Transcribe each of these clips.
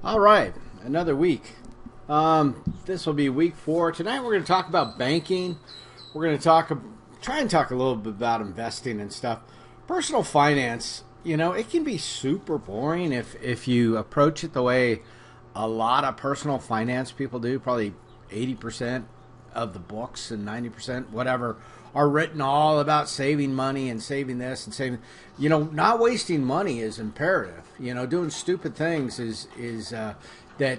All right, another week. This will be week 4. Tonight we're going to talk about banking. We're going to try and talk a little bit about investing and stuff. Personal finance, it can be super boring if you approach it the way a lot of personal finance people do. Probably 80% of the books and 90% whatever are written all about saving money and saving this and saving. Not wasting money is imperative. Doing stupid things is that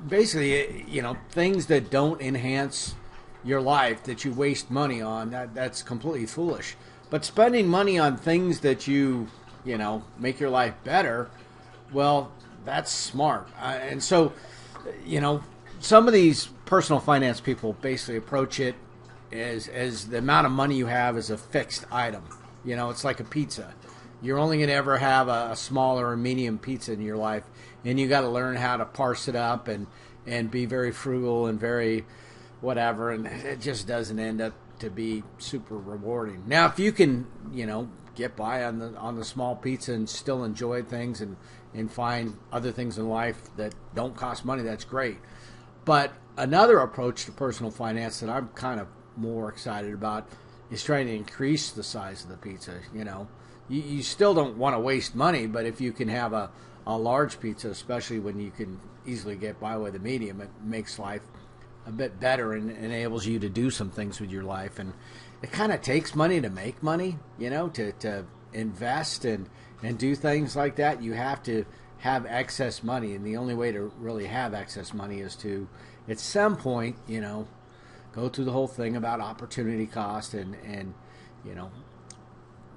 basically, things that don't enhance your life that you waste money on, that's completely foolish. But spending money on things that make your life better, well, that's smart. And so, you know, some of these personal finance people basically approach it as the amount of money you have is a fixed item. It's like a pizza. You're only going to ever have a small or a medium pizza in your life, and you got to learn how to parse it up and be very frugal and very whatever, and it just doesn't end up to be super rewarding. Now, if you can, get by on the small pizza and still enjoy things and find other things in life that don't cost money, that's great. But another approach to personal finance that I'm kind of more excited about is trying to increase the size of the pizza. You still don't want to waste money, but if you can have a large pizza, especially when you can easily get by with a medium, it makes life a bit better and enables you to do some things with your life. And it kind of takes money to make money, to invest and do things like that. You have to have excess money, and the only way to really have excess money is to, at some point, go through the whole thing about opportunity cost and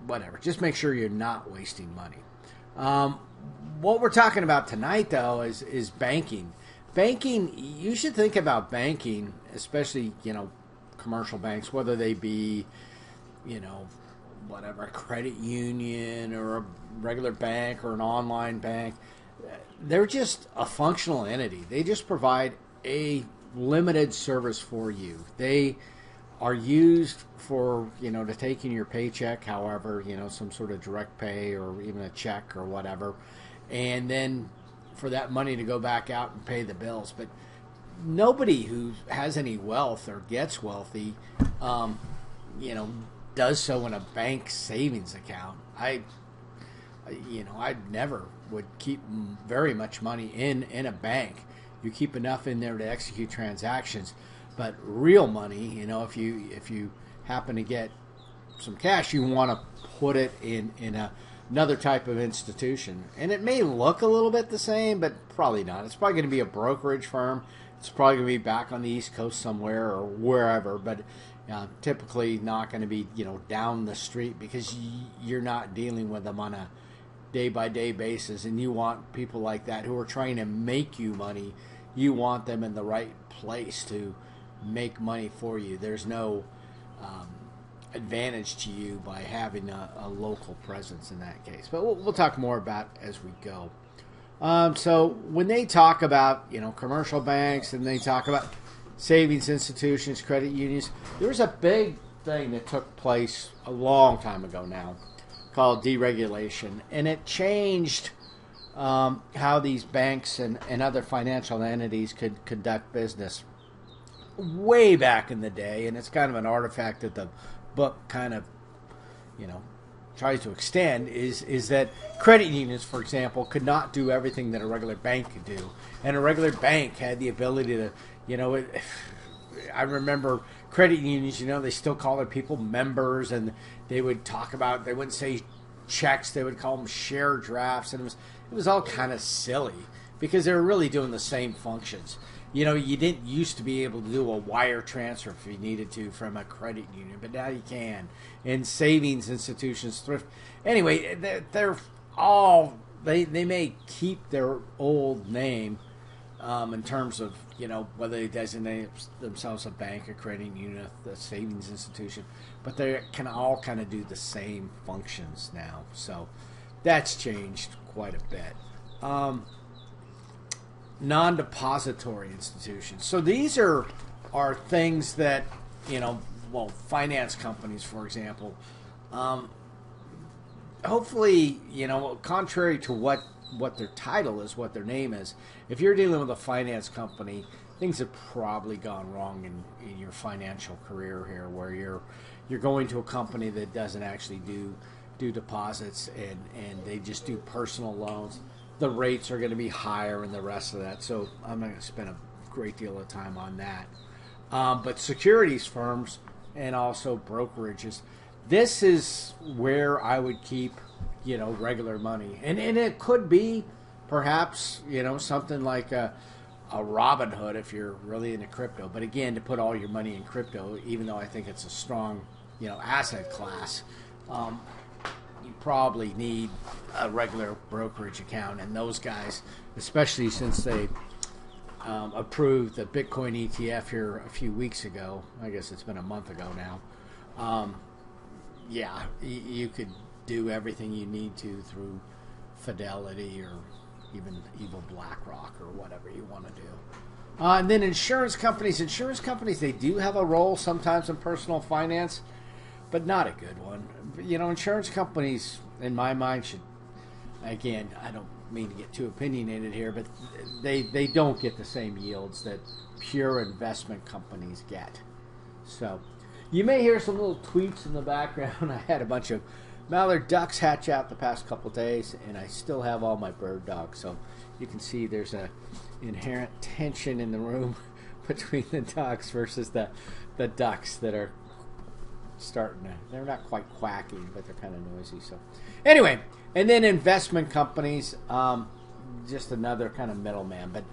whatever. Just make sure you're not wasting money. What we're talking about tonight, though, is banking. Banking, you should think about banking, especially, commercial banks, whether they be, whatever, a credit union or a regular bank or an online bank. They're just a functional entity. They just provide a limited service for you. They are used for, to taking your paycheck, however, some sort of direct pay or even a check or whatever. And then for that money to go back out and pay the bills. But nobody who has any wealth or gets wealthy, does so in a bank savings account. I never would keep very much money in a bank. You keep enough in there to execute transactions, but real money, if you happen to get some cash, you want to put it in another type of institution. And it may look a little bit the same, but probably not. It's probably going to be a brokerage firm. It's probably going to be back on the East Coast somewhere or wherever, but typically not going to be, down the street, because you're not dealing with them on a day-by-day basis, and you want people like that who are trying to make you money. You want them in the right place to make money for you. There's no advantage to you by having a local presence in that case. But we'll talk more about as we go. So when they talk about, commercial banks and they talk about savings institutions, credit unions, there was a big thing that took place a long time ago now called deregulation. And it changed how these banks and other financial entities could conduct business way back in the day. And it's kind of an artifact that the book kind of, tries to extend is that credit unions, for example, could not do everything that a regular bank could do. And a regular bank had the ability to, I remember credit unions, they still call their people members, and they would talk about, they wouldn't say checks, they would call them share drafts, and it was all kind of silly because they were really doing the same functions. You didn't used to be able to do a wire transfer if you needed to from a credit union, but now you can. And savings institutions, thrift. Anyway, they're all, they may keep their old name in terms of, whether they designate themselves a bank, a credit union, a savings institution, but they can all kind of do the same functions now. So that's changed quite a bit. Non-depository institutions. So these are things that, finance companies, for example, hopefully, contrary to what what their title is, what their name is. If you're dealing with a finance company, things have probably gone wrong in your financial career here, where you're going to a company that doesn't actually do deposits and they just do personal loans. The rates are going to be higher and the rest of that. So I'm not going to spend a great deal of time on that. But securities firms and also brokerages, this is where I would keep, regular money. And it could be perhaps, something like a Robinhood if you're really into crypto. But again, to put all your money in crypto, even though I think it's a strong, asset class, you probably need a regular brokerage account. And those guys, especially since they approved the Bitcoin ETF here a few weeks ago, I guess it's been a month ago now, you could do everything you need to through Fidelity or even BlackRock or whatever you want to do. And then insurance companies, they do have a role sometimes in personal finance, but not a good one. Insurance companies, in my mind, should, again, I don't mean to get too opinionated here, but they don't get the same yields that pure investment companies get. So you may hear some little tweets in the background. I had a bunch of mallard ducks hatch out the past couple days, and I still have all my bird dogs. So you can see there's a inherent tension in the room between the ducks versus the ducks that are they're not quite quacking, but they're kind of noisy. So anyway, and then investment companies, just another kind of middleman. But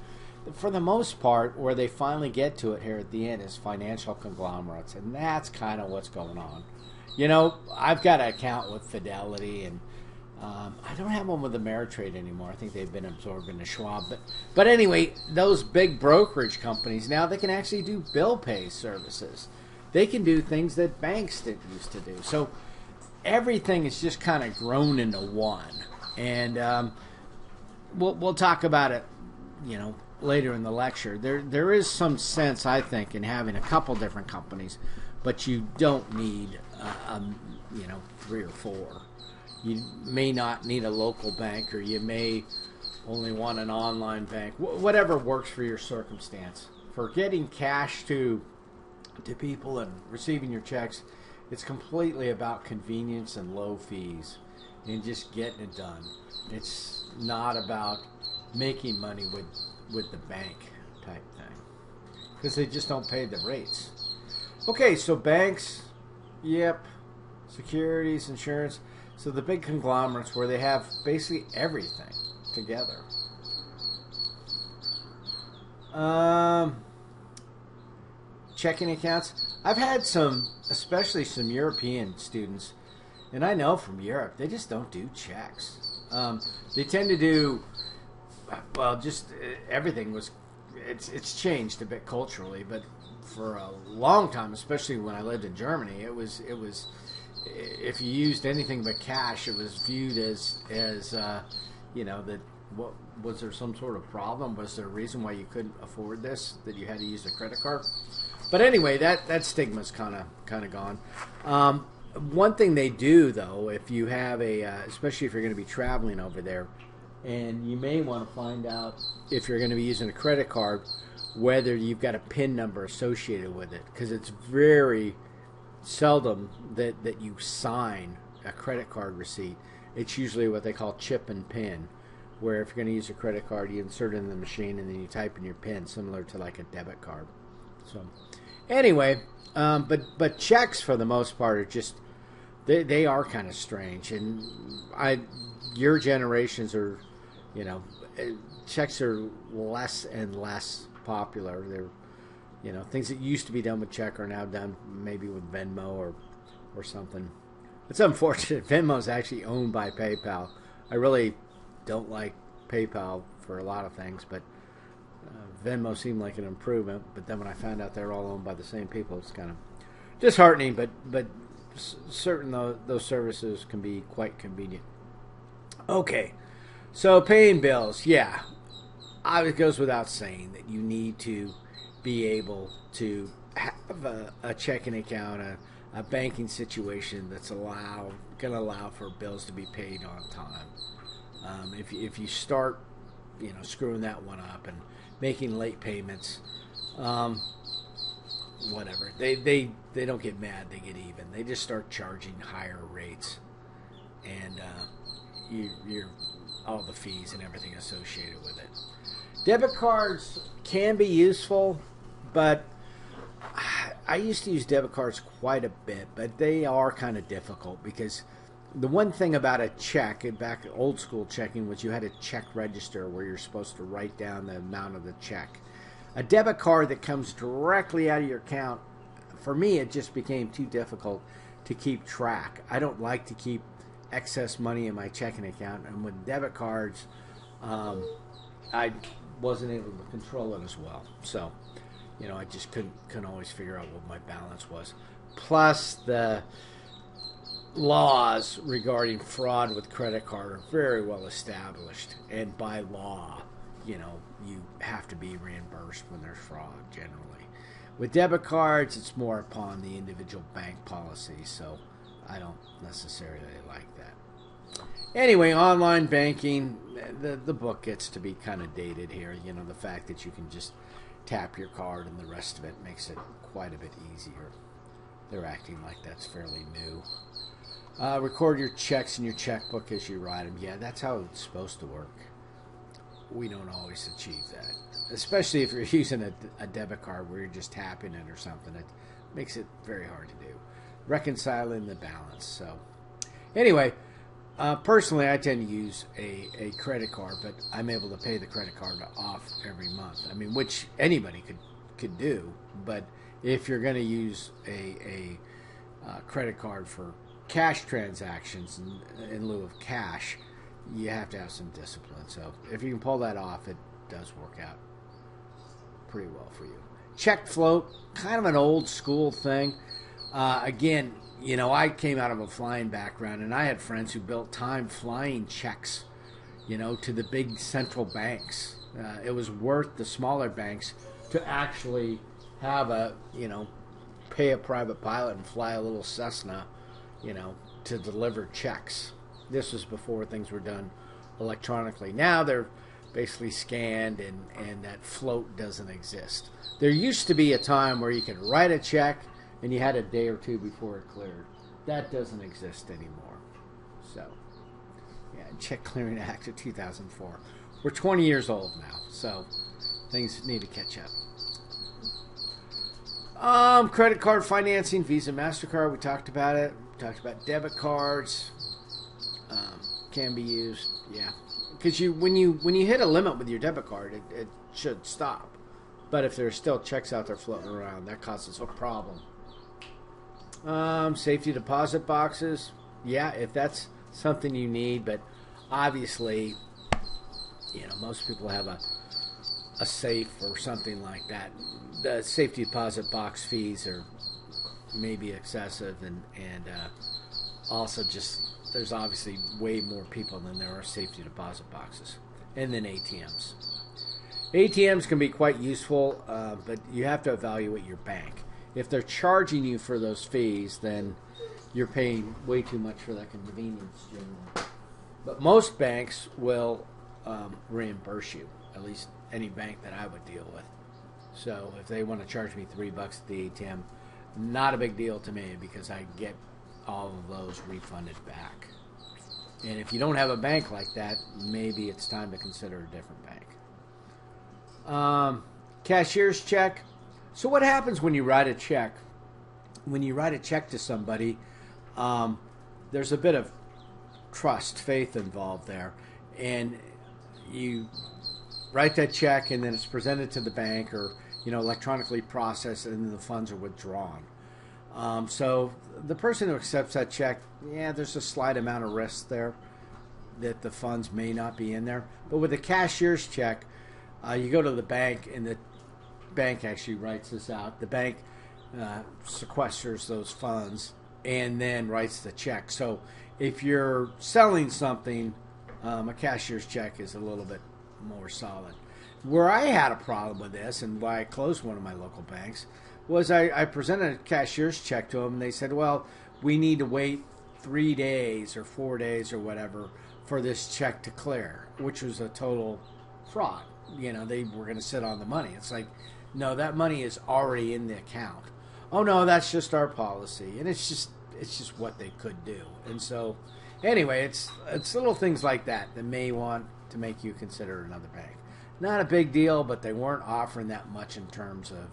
for the most part, where they finally get to it here at the end is financial conglomerates, and that's kind of what's going on. I've got an account with Fidelity, and I don't have one with Ameritrade anymore. I think they've been absorbed into Schwab. But anyway, those big brokerage companies, now they can actually do bill pay services. They can do things that banks didn't used to do. So everything is just kind of grown into one. And we'll talk about it, later in the lecture. There is some sense, I think, in having a couple different companies, but you don't need 3 or 4. You may not need a local bank, or you may only want an online bank. Whatever works for your circumstance. For getting cash to people and receiving your checks, it's completely about convenience and low fees and just getting it done. It's not about making money with the bank type thing, because they just don't pay the rates. Okay, so banks, yep, securities, insurance. So the big conglomerates where they have basically everything together. Checking accounts. I've had especially some European students, and I know from Europe, they just don't do checks. They tend to do, just everything it's changed a bit culturally, but for a long time, especially when I lived in Germany, it was if you used anything but cash, it was viewed as that. What was there some sort of problem? Was there a reason why you couldn't afford this, that you had to use a credit card? But anyway, that stigma's kind of gone. One thing they do, though, if you have especially if you're going to be traveling over there, and you may want to find out if you're going to be using a credit card, whether you've got a PIN number associated with it, because it's very seldom that you sign a credit card receipt. It's usually what they call chip and PIN, where if you're going to use a credit card, you insert it in the machine and then you type in your PIN, similar to like a debit card. So anyway, but checks for the most part are just they are kind of strange, and your generations are, checks are less and less popular. They're, things that used to be done with check are now done maybe with Venmo or something. It's unfortunate. Venmo is actually owned by PayPal. I really don't like PayPal for a lot of things, but Venmo seemed like an improvement. But then when I found out they're all owned by the same people, it's kind of disheartening. But certain those services can be quite convenient. Okay, so paying bills, yeah, it goes without saying that you need to be able to have a checking account, a banking situation that's going to allow for bills to be paid on time. If you start, screwing that one up and making late payments, whatever, they don't get mad, they get even. They just start charging higher rates, and you're all the fees and everything associated with it. Debit cards can be useful, but I used to use debit cards quite a bit, but they are kind of difficult because the one thing about a check, back old school checking, was you had a check register where you're supposed to write down the amount of the check. A debit card that comes directly out of your account, for me, it just became too difficult to keep track. I don't like to keep excess money in my checking account, and with debit cards, I wasn't able to control it as well. So, I just couldn't always figure out what my balance was. Plus, the laws regarding fraud with credit card are very well established, and by law, you have to be reimbursed when there's fraud generally. With debit cards, it's more upon the individual bank policy, so I don't necessarily like that. Anyway, online banking, the book gets to be kind of dated here. The fact that you can just tap your card and the rest of it makes it quite a bit easier. They're acting like that's fairly new. Record your checks in your checkbook as you write them. Yeah, that's how it's supposed to work. We don't always achieve that, especially if you're using a debit card where you're just tapping it or something. It makes it very hard to do. Reconciling the balance. So, anyway, personally, I tend to use a credit card, but I'm able to pay the credit card off every month. I mean, which anybody could do, but if you're going to use a credit card for cash transactions in lieu of cash, you have to have some discipline. So if you can pull that off, it does work out pretty well for you. Check float, kind of an old school thing. Again, I came out of a flying background, and I had friends who built time flying checks, to the big central banks. It was worth the smaller banks to actually have pay a private pilot and fly a little Cessna, to deliver checks. This was before things were done electronically. Now they're basically scanned, and that float doesn't exist. There used to be a time where you could write a check and you had a day or two before it cleared. That doesn't exist anymore. So, yeah, Check Clearing Act of 2004. We're 20 years old now, so things need to catch up. Credit card financing, Visa, MasterCard, we talked about it. We talked about debit cards. Can be used, yeah. Because when you hit a limit with your debit card, it should stop. But if there's still checks out there floating around, that causes a problem. Safety deposit boxes, yeah, if that's something you need, but obviously, most people have a safe or something like that. The safety deposit box fees are maybe excessive, and also just there's obviously way more people than there are safety deposit boxes, and then ATMs. ATMs can be quite useful, but you have to evaluate your bank. If they're charging you for those fees, then you're paying way too much for that convenience generally. But most banks will reimburse you, at least any bank that I would deal with. So if they want to charge me $3 at the ATM, not a big deal to me because I get all of those refunded back. And if you don't have a bank like that, maybe it's time to consider a different bank. Cashier's check. So what happens when you write a check? When you write a check to somebody, there's a bit of trust, faith involved there. And you write that check, and then it's presented to the bank or electronically processed, and then the funds are withdrawn. So the person who accepts that check, yeah, there's a slight amount of risk there that the funds may not be in there. But with a cashier's check, you go to the bank, and the bank actually writes this out. The bank sequesters those funds and then writes the check. So if you're selling something, a cashier's check is a little bit more solid. Where I had a problem with this, and why I closed one of my local banks, was I presented a cashier's check to them, and they said, well, we need to wait 3 days or 4 days or whatever for this check to clear, which was a total fraud. They were going to sit on the money. It's like, no, that money is already in the account. Oh no, that's just our policy, and it's just what they could do. And so, anyway, it's little things like that may want to make you consider another bank. Not a big deal, but they weren't offering that much in terms of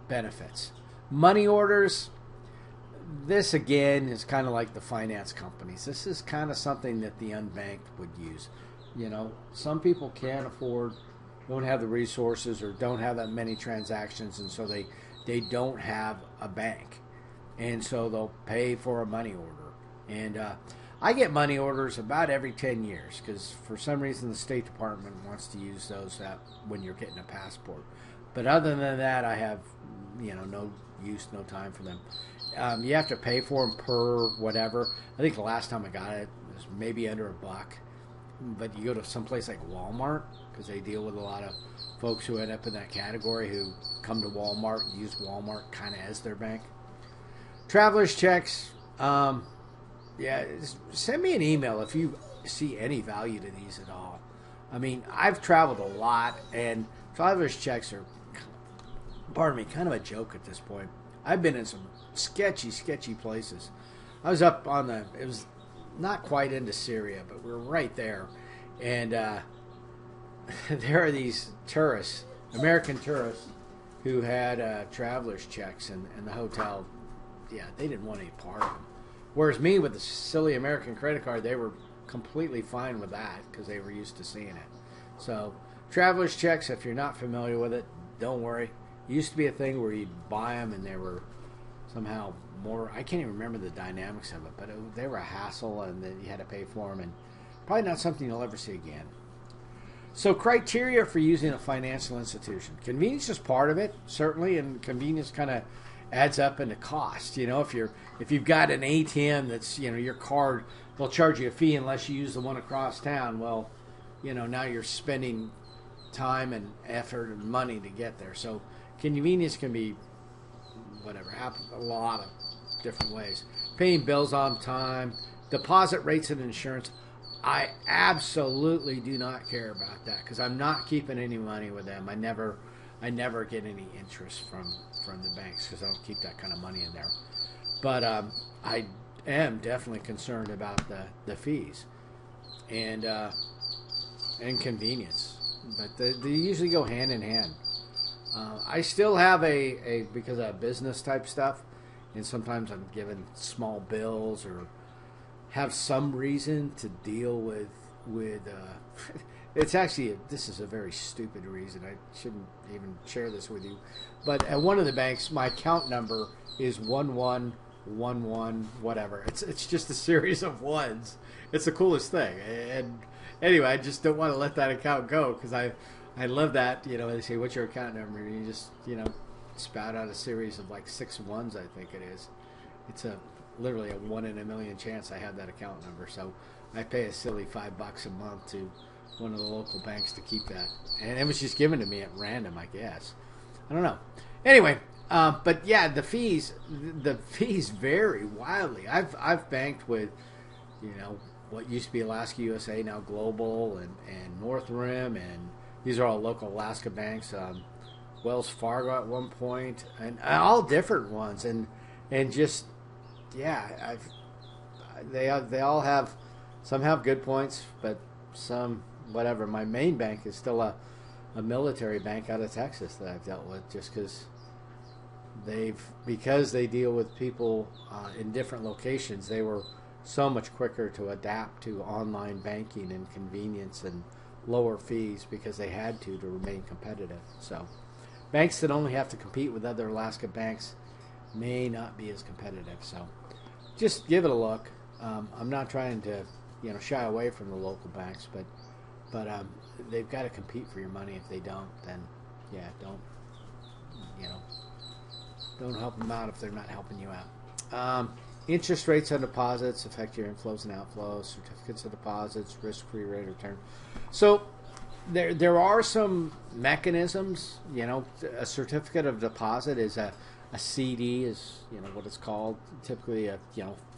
benefits. Money orders. This again is kind of like the finance companies. This is kind of something that the unbanked would use. Some people can't afford, don't have the resources, or don't have that many transactions, and so they don't have a bank, and so they'll pay for a money order. And I get money orders about every 10 years because for some reason the State Department wants to use those when you're getting a passport. But other than that, I have no use, no time for them. You have to pay for them per whatever. I think the last time I got it was maybe under $1. But you go to someplace like Walmart, because they deal with a lot of folks who end up in that category who come to Walmart and use Walmart kind of as their bank. Traveler's checks, send me an email if you see any value to these at all. I mean, I've traveled a lot, and traveler's checks are, kind of a joke at this point. I've been in some sketchy places. I was up on it was not quite into Syria, but we were right there. And there are these tourists, American tourists, who had traveler's checks in the hotel. Yeah, they didn't want any part of them. Whereas me, with the silly American credit card, they were completely fine with that because they were used to seeing it. So, traveler's checks, if you're not familiar with it, don't worry. It used to be a thing where you'd buy them and they were somehow more, I can't even remember the dynamics of it, but they were a hassle and then you had to pay for them, and probably not something you'll ever see again. So, criteria for using a financial institution. Convenience is part of it, certainly, and convenience kind of adds up into cost. If you've got an ATM that's, your card, they'll charge you a fee unless you use the one across town. Well, now you're spending time and effort and money to get there. So convenience can be happen a lot of different ways. Paying bills on time, deposit rates and insurance. I absolutely do not care about that because I'm not keeping any money with them. I never get any interest from the banks because I don't keep that kind of money in there. But I am definitely concerned about the fees and convenience. But they usually go hand in hand. I still have because I have business type stuff, and sometimes I'm given small bills or have some reason to deal with it's actually, this is a very stupid reason. I shouldn't even share this with you. But at one of the banks, my account number is 1111 whatever. It's just a series of ones. It's the coolest thing. And anyway, I just don't want to let that account go because I love that. They say, what's your account number? And you just, spout out a series of like 6 ones, I think it is. It's literally a 1 in a million chance I have that account number. So I pay a silly $5 a month to one of the local banks to keep that, and it was just given to me at random, I guess. I don't know. Anyway, but yeah, the fees vary wildly. I've banked with, what used to be Alaska USA, now Global, and Northrim, and these are all local Alaska banks. Wells Fargo at one point, and all different ones, and just they all have, some have good points, but some whatever. My main bank is still a military bank out of Texas that I've dealt with, just because they deal with people in different locations. They were so much quicker to adapt to online banking and convenience and lower fees because they had to remain competitive. So banks that only have to compete with other Alaska banks may not be as competitive. So just give it a look. I'm not trying to shy away from the local banks, but they've got to compete for your money. If they don't, then don't help them out if they're not helping you out. Interest rates on deposits affect your inflows and outflows. Certificates of deposits, risk-free rate of return. So there are some mechanisms. A certificate of deposit is a CD is what it's called. Typically a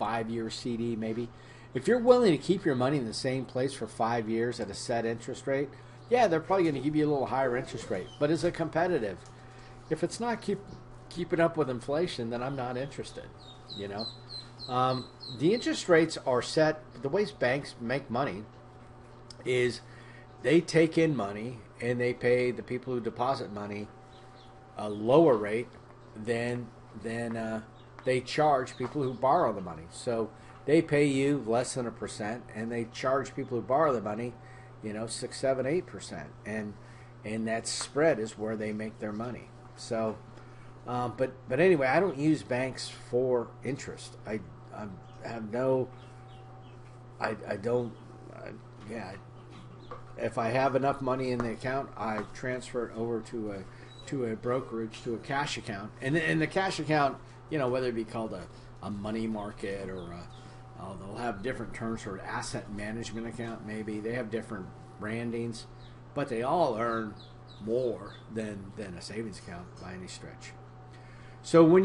5-year CD maybe. If you're willing to keep your money in the same place for 5 years at a set interest rate, yeah, they're probably going to give you a little higher interest rate. But is it competitive? If it's not keeping up with inflation, then I'm not interested. You know, the interest rates are set. The way banks make money is they take in money and they pay the people who deposit money a lower rate than they charge people who borrow the money. So they pay you less than 1%, and they charge people who borrow the money, 6, 7, 8%, and that spread is where they make their money. So, but anyway, I don't use banks for interest. I have no. I don't. Yeah. If I have enough money in the account, I transfer it over to a brokerage, to a cash account, and in the cash account, whether it be called a money market or they'll have different terms for an asset management account. Maybe they have different brandings, but they all earn more than a savings account by any stretch. So when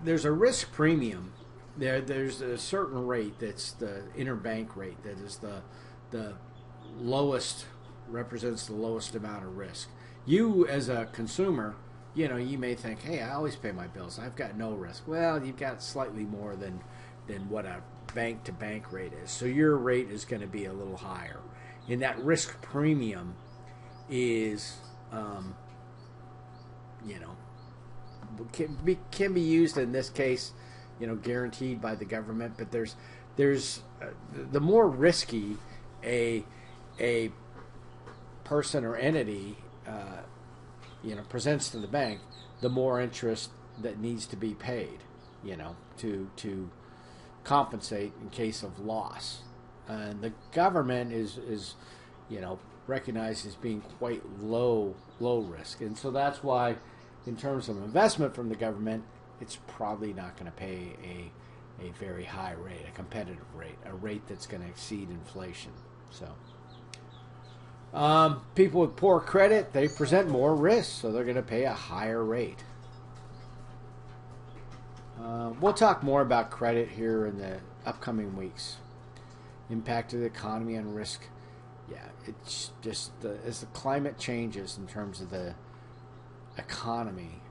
there's a risk premium, there's a certain rate that's the interbank rate that is the lowest, represents the lowest amount of risk. You as a consumer, you may think, hey, I always pay my bills, I've got no risk. Well, you've got slightly more than what a bank to bank rate is. So your rate is going to be a little higher. And that risk premium is can be used in this case, guaranteed by the government, but there's the more risky a person or entity presents to the bank, the more interest that needs to be paid, to compensate in case of loss. And the government is recognized as being quite low risk, and so that's why, in terms of investment from the government, it's probably not going to pay a very high rate, a competitive rate, a rate that's going to exceed inflation. So people with poor credit, they present more risk, so they're going to pay a higher rate. We'll talk more about credit here in the upcoming weeks. Impact of the economy and risk. Yeah, it's just as the climate changes in terms of the economy,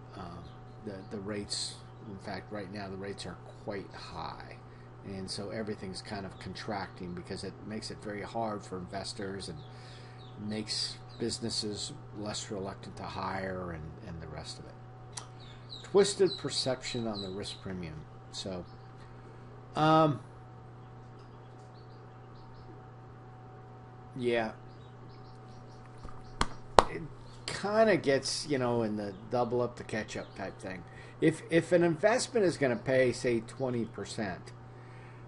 the rates, in fact, right now the rates are quite high. And so everything's kind of contracting because it makes it very hard for investors and makes businesses less reluctant to hire and the rest of it. Twisted perception on the risk premium. So, yeah, it kind of gets, in the double up the catch up type thing. If an investment is going to pay, say, 20%,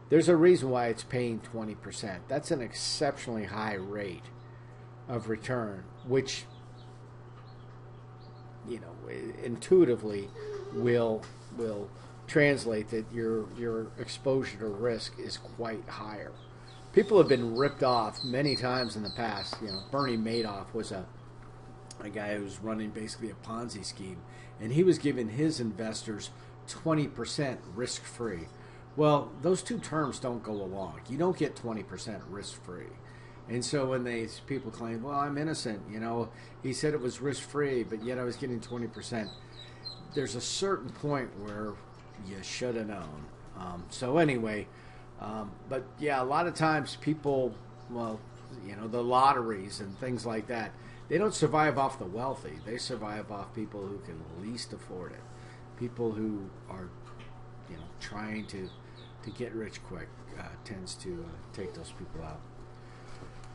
there's a reason why it's paying 20%. That's an exceptionally high rate of return, which intuitively will translate that your exposure to risk is quite higher. People have been ripped off many times in the past. Bernie Madoff was a guy who was running basically a Ponzi scheme, and he was giving his investors 20% risk-free. Well, those two terms don't go along. You don't get 20% risk-free. And so when people claim, well, I'm innocent, he said it was risk-free, but yet I was getting 20%. There's a certain point where you should have known. So anyway, but yeah, a lot of times people, the lotteries and things like that, they don't survive off the wealthy. They survive off people who can least afford it. People who are, trying to get rich quick tends to take those people out.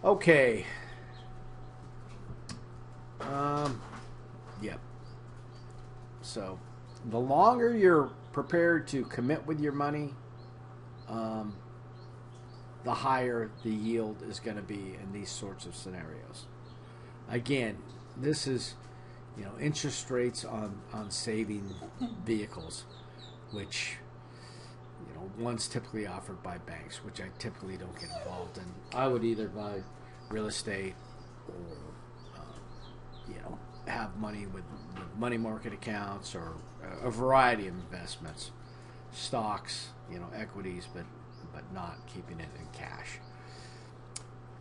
Okay. Yep. So, the longer you're prepared to commit with your money, the higher the yield is going to be in these sorts of scenarios. Again, this is, interest rates on saving vehicles, which, one's typically offered by banks, which I typically don't get involved in. I would either buy real estate or, have money with money market accounts or a variety of investments, stocks, equities, but but not keeping it in cash.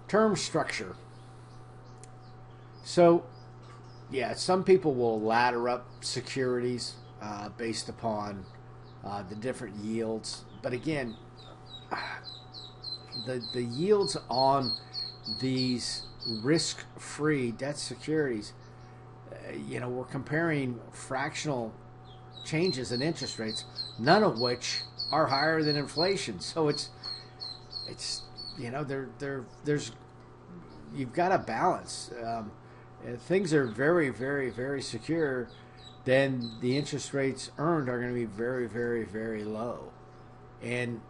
Term structure. So, yeah, some people will ladder up securities based upon the different yields. But again, the yields on these risk-free debt securities, we're comparing fractional changes in interest rates, none of which are higher than inflation. So it's there's you've got to balance. If things are very, very, very secure, then the interest rates earned are going to be very, very, very low. And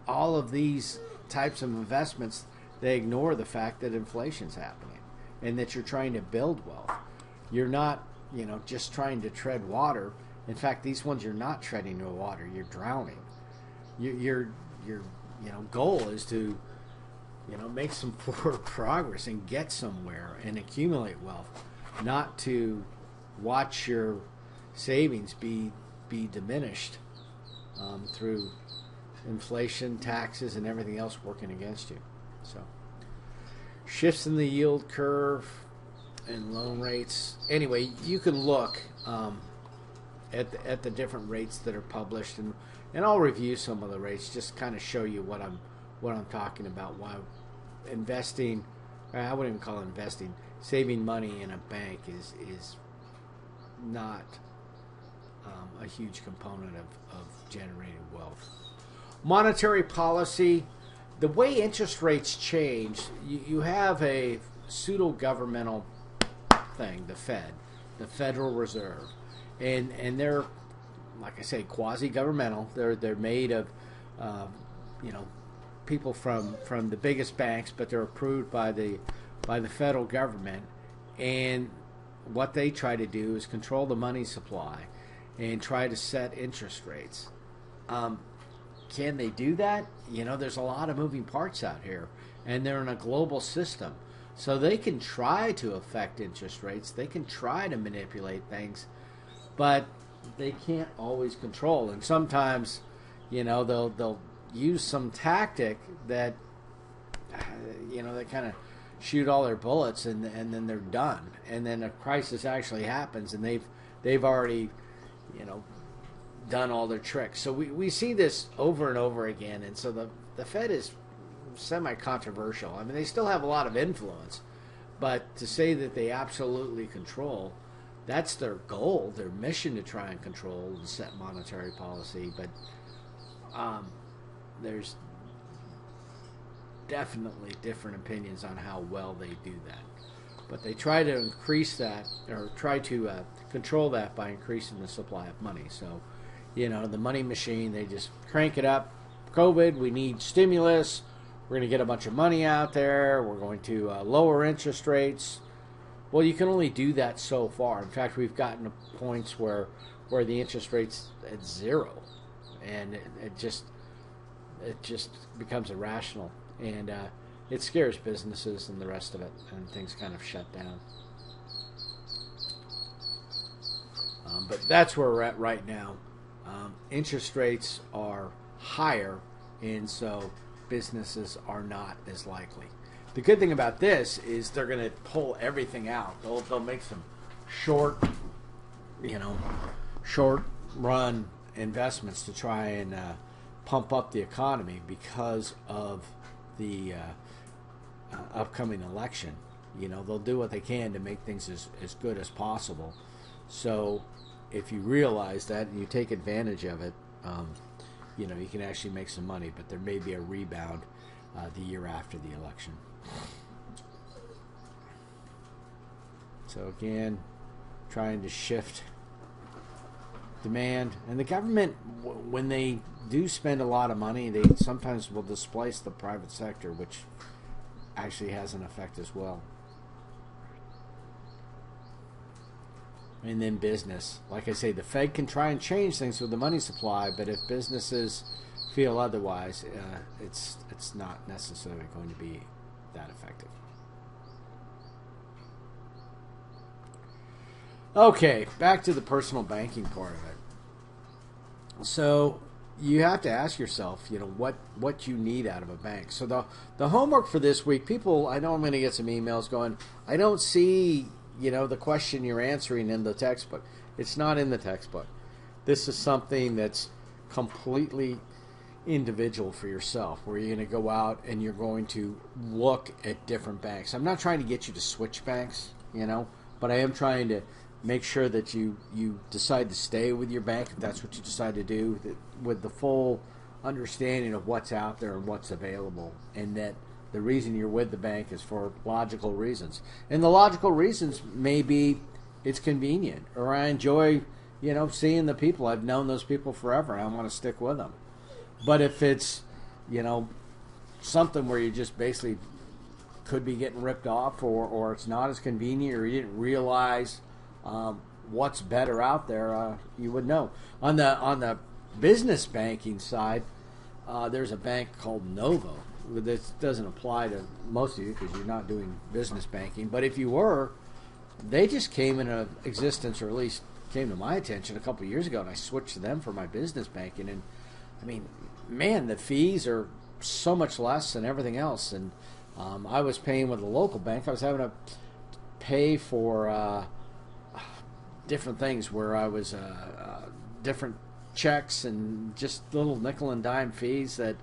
all of these types of investments, they ignore the fact that inflation's happening and that you're trying to build wealth. You're not, just trying to tread water. In fact, these ones you're not treading no water. You're drowning. Your goal is to make some forward progress and get somewhere and accumulate wealth, not to watch your savings be diminished through inflation, taxes, and everything else working against you. So, shifts in the yield curve and loan rates. Anyway, you can look at the different rates that are published, and I'll review some of the rates, just kind of show you what I'm talking about. Why investing, I wouldn't even call it investing, saving money in a bank is not a huge component of generating wealth. Monetary policy, the way interest rates change, you have a pseudo-governmental thing, the Fed, the Federal Reserve, and they're, like I say, quasi-governmental. They're made of people from the biggest banks, but they're approved by the federal government. And what they try to do is control the money supply and try to set interest rates. Can they do that? There's a lot of moving parts out here, and they're in a global system. So they can try to affect interest rates. They can try to manipulate things, but they can't always control. And sometimes, they'll use some tactic that, they kind of shoot all their bullets and then they're done. And then a crisis actually happens, and they've already, done all their tricks. So we see this over and over again. And so the Fed is semi-controversial. I mean, they still have a lot of influence, but to say that they absolutely control, that's their goal, their mission, to try and control and set monetary policy. But there's definitely different opinions on how well they do that. But they try to increase that, or try to control that by increasing the supply of money. So, the money machine, they just crank it up. COVID, we need stimulus. We're going to get a bunch of money out there. We're going to lower interest rates. Well, you can only do that so far. In fact, we've gotten to points where the interest rate's at zero, and it just becomes irrational, and it scares businesses and the rest of it, and things kind of shut down. But that's where we're at right now. Interest rates are higher, and so businesses are not as likely. The good thing about this is they're going to pull everything out. They'll make some short run investments to try and pump up the economy because of the upcoming election. They'll do what they can to make things as good as possible. So if you realize that and you take advantage of it, you can actually make some money, but there may be a rebound the year after the election. So again, trying to shift demand. And the government, when they do spend a lot of money, they sometimes will displace the private sector, which actually has an effect as well. And then business. Like I say, the Fed can try and change things with the money supply, but if businesses feel otherwise, it's not necessarily going to be that effective. Okay, back to the personal banking part of it. So you have to ask yourself, what you need out of a bank. So the homework for this week, people, I know I'm going to get some emails going, I don't see, the question you're answering in the textbook. It's not in the textbook. This is something that's completely individual for yourself, where you're going to go out and you're going to look at different banks. I'm not trying to get you to switch banks, but I am trying to make sure that you decide to stay with your bank if that's what you decide to do, with the full understanding of what's out there and what's available, and that the reason you're with the bank is for logical reasons. And the logical reasons may be it's convenient, or I enjoy, seeing the people. I've known those people forever and I want to stick with them. But if it's, something where you just basically could be getting ripped off, or it's not as convenient, or you didn't realize what's better out there, you would know. On the business banking side, there's a bank called Novo. This doesn't apply to most of you because you're not doing business banking. But if you were, they just came into existence, or at least came to my attention a couple of years ago, and I switched to them for my business banking. And I mean, man, the fees are so much less than everything else. And I was paying with a local bank. I was having to pay for different things where I was different checks and just little nickel and dime fees that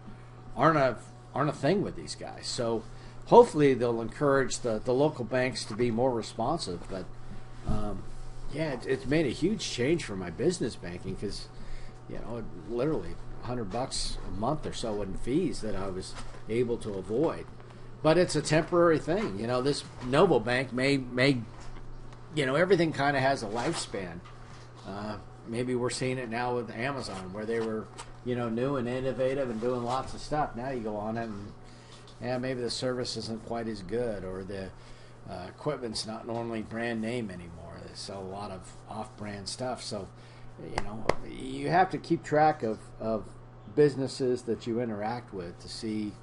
aren't a thing with these guys. So hopefully they'll encourage the local banks to be more responsive. But it's made a huge change for my business banking because literally $100 a month or so in fees that I was able to avoid. But it's a temporary thing. This Novo Bank may everything kind of has a lifespan. Maybe we're seeing it now with Amazon, where they were, new and innovative and doing lots of stuff. Now you go on it and maybe the service isn't quite as good, or the equipment's not normally brand name anymore. They sell a lot of off-brand stuff. So, you have to keep track of businesses that you interact with to see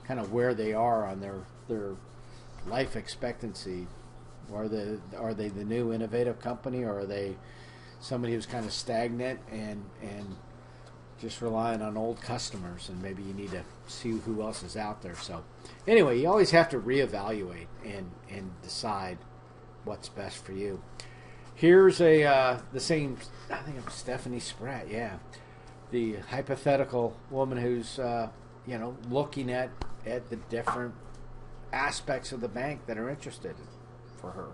kind of where they are on their life expectancy. Are they the new innovative company, or are they somebody who's kind of stagnant and just relying on old customers, and maybe you need to see who else is out there. So anyway, you always have to reevaluate and decide what's best for you. Here's the same, I think it was Stephanie Spratt, the hypothetical woman who's looking at the different aspects of the bank that are interested for her.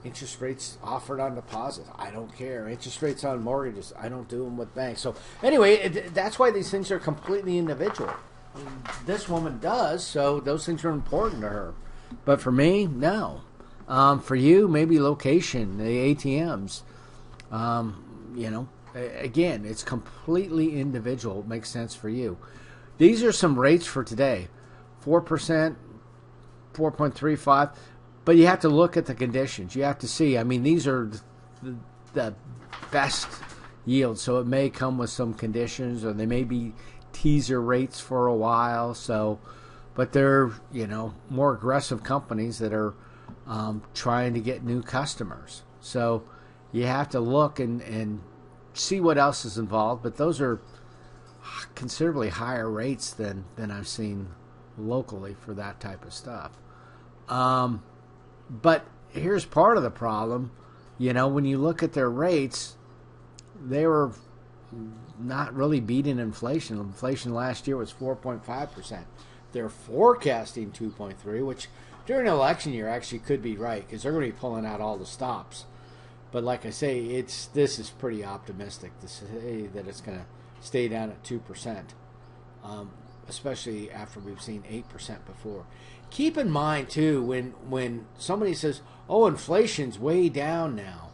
Interest rates offered on deposits, I don't care. Interest rates on mortgages, I don't do them with banks. So anyway, that's why these things are completely individual. This woman does, so those things are important to her. But for me, no. For you, maybe location, the ATMs. Again, it's completely individual. It makes sense for you. These are some rates for today. 4%, 4.35. But you have to look at the conditions. You have to see. I mean, these are the best yields. So it may come with some conditions, or they may be teaser rates for a while. So, but they're, more aggressive companies that are trying to get new customers. So you have to look and see what else is involved. But those are considerably higher rates than I've seen locally for that type of stuff. But here's part of the problem. When you look at their rates, they were not really beating inflation. Inflation last year was 4.5%. They're forecasting 2.3%, which during an election year actually could be right because they're going to be pulling out all the stops. But like I say, this is pretty optimistic to say that it's going to stay down at 2%, especially after we've seen 8% before. Keep in mind, too, when somebody says, oh, inflation's way down now.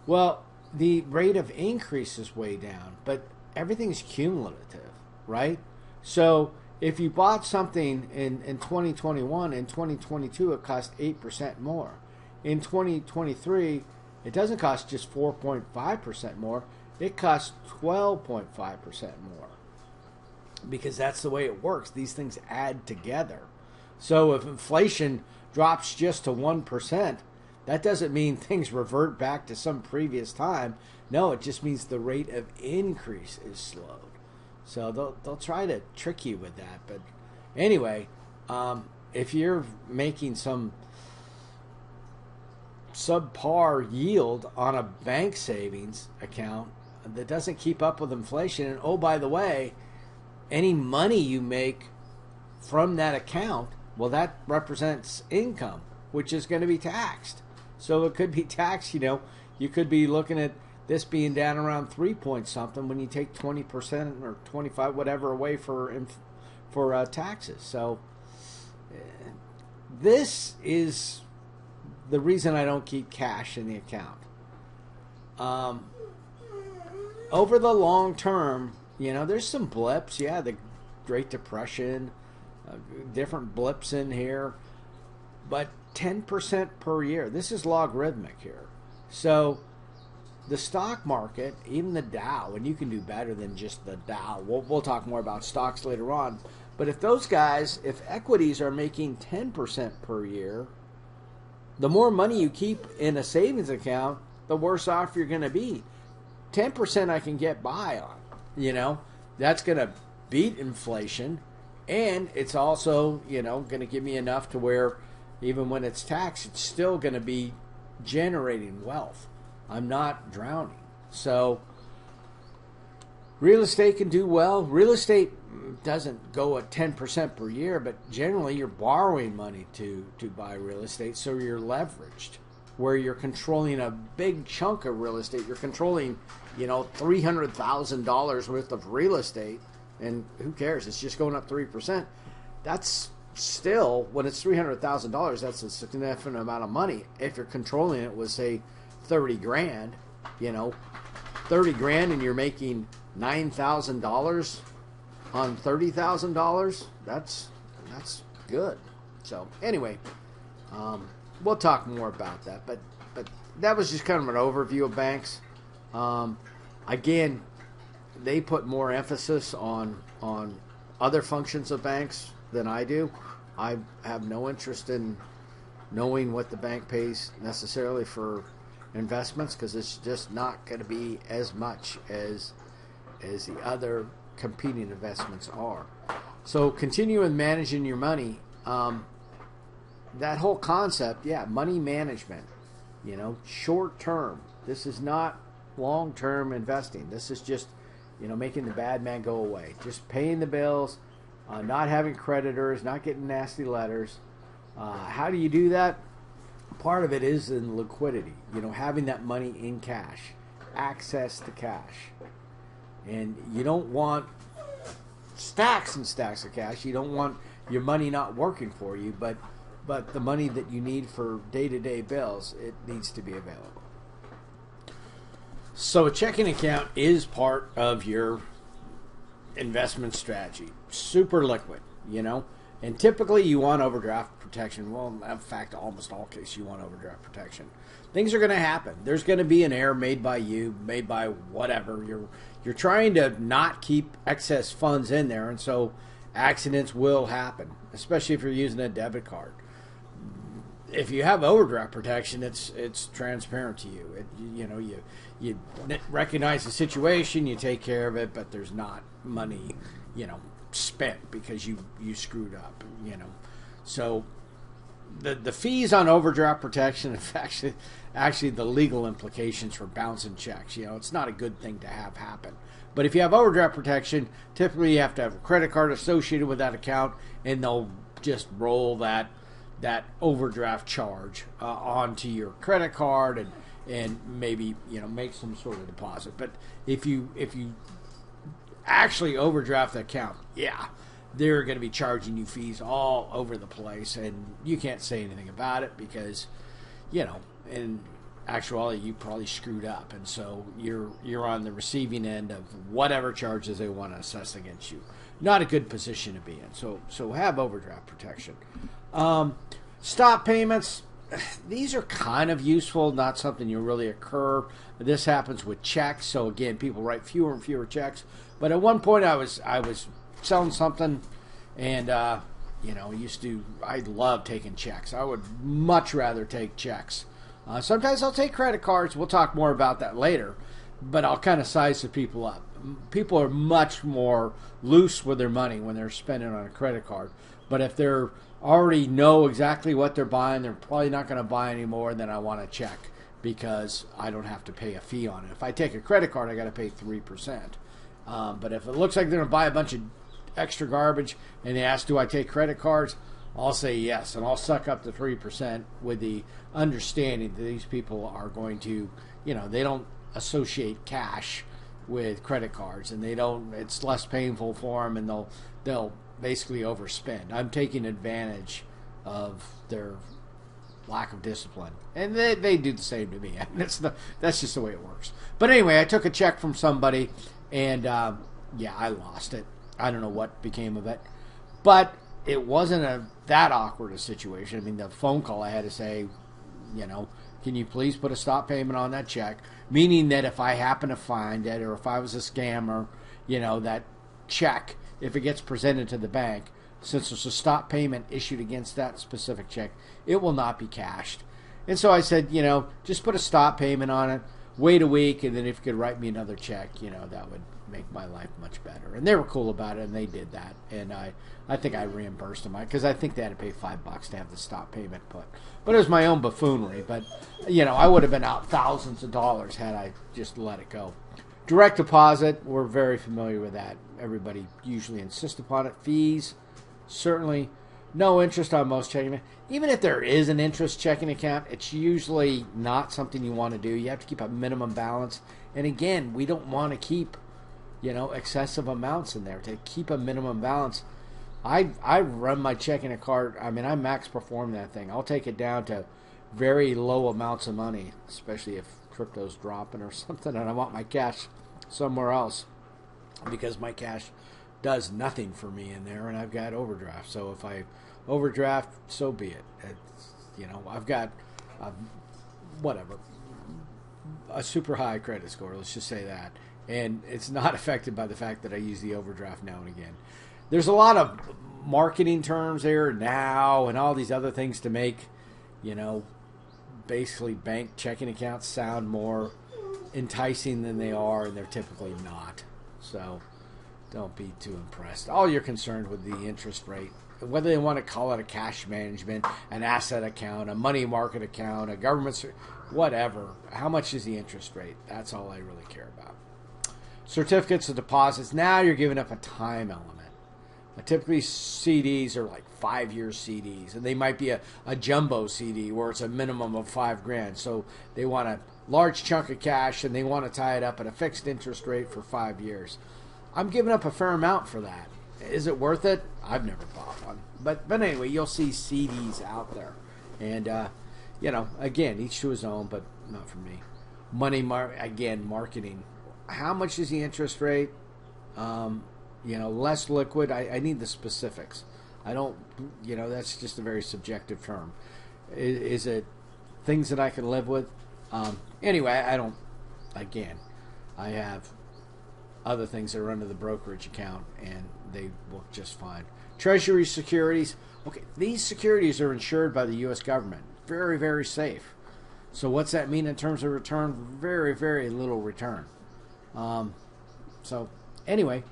Well, the rate of increase is way down, but everything's cumulative, right? So if you bought something in 2021, in 2022 it cost 8% more. In 2023, it doesn't cost just 4.5% more. It costs 12.5% more. Because that's the way it works. These things add together. So if inflation drops just to 1%, that doesn't mean things revert back to some previous time. No, it just means the rate of increase is slowed. So they'll try to trick you with that. But anyway, if you're making some subpar yield on a bank savings account that doesn't keep up with inflation, and oh, by the way, any money you make from that account, well, that represents income, which is going to be taxed. So it could be taxed, you could be looking at this being down around 3 point something when you take 20% or 25, whatever, away for taxes. So this is the reason I don't keep cash in the account. Over the long term, there's some blips. Yeah, the Great Depression, different blips in here, but 10% per year. This is logarithmic here. So the stock market, even the Dow, and you can do better than just the Dow. We'll talk more about stocks later on. But if those guys, if equities are making 10% per year, the more money you keep in a savings account, the worse off you're going to be. 10% I can get by on. That's going to beat inflation, and it's also, going to give me enough to where even when it's taxed, it's still going to be generating wealth. I'm not drowning. So real estate can do well. Real estate doesn't go at 10% per year, but generally you're borrowing money to buy real estate, so you're leveraged, where you're controlling a big chunk of real estate. You're controlling, $300,000 worth of real estate, and who cares? It's just going up 3%. That's still, when it's $300,000, that's a significant amount of money. If you're controlling it with, say, 30 grand, 30 grand, and you're making $9,000 on $30,000, that's good. So anyway, we'll talk more about that, but that was just kind of an overview of banks. Again, they put more emphasis on other functions of banks than I do. I have no interest in knowing what the bank pays necessarily for investments, because it's just not going to be as much as the other competing investments are. So continue with managing your money. That whole concept, money management, short term. This is not long term investing. This is just, making the bad man go away. Just paying the bills, not having creditors, not getting nasty letters. How do you do that? Part of it is in liquidity, having that money in cash, access to cash. And you don't want stacks and stacks of cash. You don't want your money not working for you, but the money that you need for day-to-day bills, it needs to be available. So a checking account is part of your investment strategy. Super liquid, and typically you want overdraft protection. Well, in fact, almost all cases you want overdraft protection. Things are going to happen. There's going to be an error made by you, made by whatever. You're trying to not keep excess funds in there, and so accidents will happen, especially if you're using a debit card. If you have overdraft protection, it's transparent to you. You recognize the situation, you take care of it, but there's not money, spent because you screwed up, So the fees on overdraft protection, in fact, actually the legal implications for bouncing checks. It's not a good thing to have happen. But if you have overdraft protection, typically you have to have a credit card associated with that account, and they'll just roll that overdraft charge onto your credit card and maybe make some sort of deposit. But if you actually overdraft the account, they're going to be charging you fees all over the place, and you can't say anything about it because in actuality you probably screwed up, and so you're on the receiving end of whatever charges they want to assess against you. Not a good position to be in. So have overdraft protection. Stop payments. These are kind of useful, not something you really occur. This happens with checks. So again, people write fewer and fewer checks. But at one point, I was selling something, and I love taking checks. I would much rather take checks. Sometimes I'll take credit cards. We'll talk more about that later. but I'll kind of size the people up. People are much more loose with their money when they're spending on a credit card. But if they're already know exactly what they're buying, they're probably not going to buy anymore, then I want to check because I don't have to pay a fee on it. If I take a credit card, I got to pay 3%. But if it looks like they're going to buy a bunch of extra garbage and they ask, do I take credit cards? I'll say yes, and I'll suck up the 3% with the understanding that these people are going to, they don't associate cash with credit cards, and it's less painful for them, and they'll basically overspend. I'm taking advantage of their lack of discipline, and they do the same to me. That's just the way it works. But anyway, I took a check from somebody, and I lost it. I don't know what became of it, but it wasn't that awkward a situation. I mean, the phone call I had to say, can you please put a stop payment on that check? Meaning that if I happen to find it, or if I was a scammer, that check, if it gets presented to the bank, since there's a stop payment issued against that specific check, it will not be cashed. And so I said, just put a stop payment on it, wait a week, and then if you could write me another check, that would make my life much better. And they were cool about it, and they did that. And I think I reimbursed them because I think they had to pay $5 to have the stop payment put. But it was my own buffoonery. But, I would have been out thousands of dollars had I just let it go. Direct deposit, we're very familiar with that. Everybody usually insists upon it. Fees, certainly no interest on most checking. Even if there is an interest checking account, it's usually not something you want to do. You have to keep a minimum balance. And again, we don't want to keep, excessive amounts in there. To keep a minimum balance, I run my checking account. I mean, I max perform that thing. I'll take it down to very low amounts of money, especially if crypto's dropping or something, and I want my cash somewhere else because my cash does nothing for me in there, and I've got overdraft. So if I overdraft, so be it. I've got a super high credit score. Let's just say that, and it's not affected by the fact that I use the overdraft now and again. There's a lot of marketing terms there now and all these other things to make, basically bank checking accounts sound more enticing than they are, and they're typically not. So don't be too impressed. All you're concerned with the interest rate, whether they want to call it a cash management, an asset account, a money market account, a government, whatever. How much is the interest rate? That's all I really care about. Certificates of deposits. Now you're giving up a time element. Typically CDs are like 5-year CDs, and they might be a jumbo CD where it's a minimum of $5,000. So they want a large chunk of cash and they want to tie it up at a fixed interest rate for 5 years. I'm giving up a fair amount for that. Is it worth it? I've never bought one. But anyway, you'll see CDs out there. And, again, each to his own, but not for me. Marketing. How much is the interest rate? Less liquid. I need the specifics. I don't, that's just a very subjective term. Is it things that I can live with? Anyway, I have other things that are under the brokerage account, and they work just fine. Treasury securities. Okay, these securities are insured by the U.S. government. Very, very safe. So what's that mean in terms of return? Very, very little return. So anyway,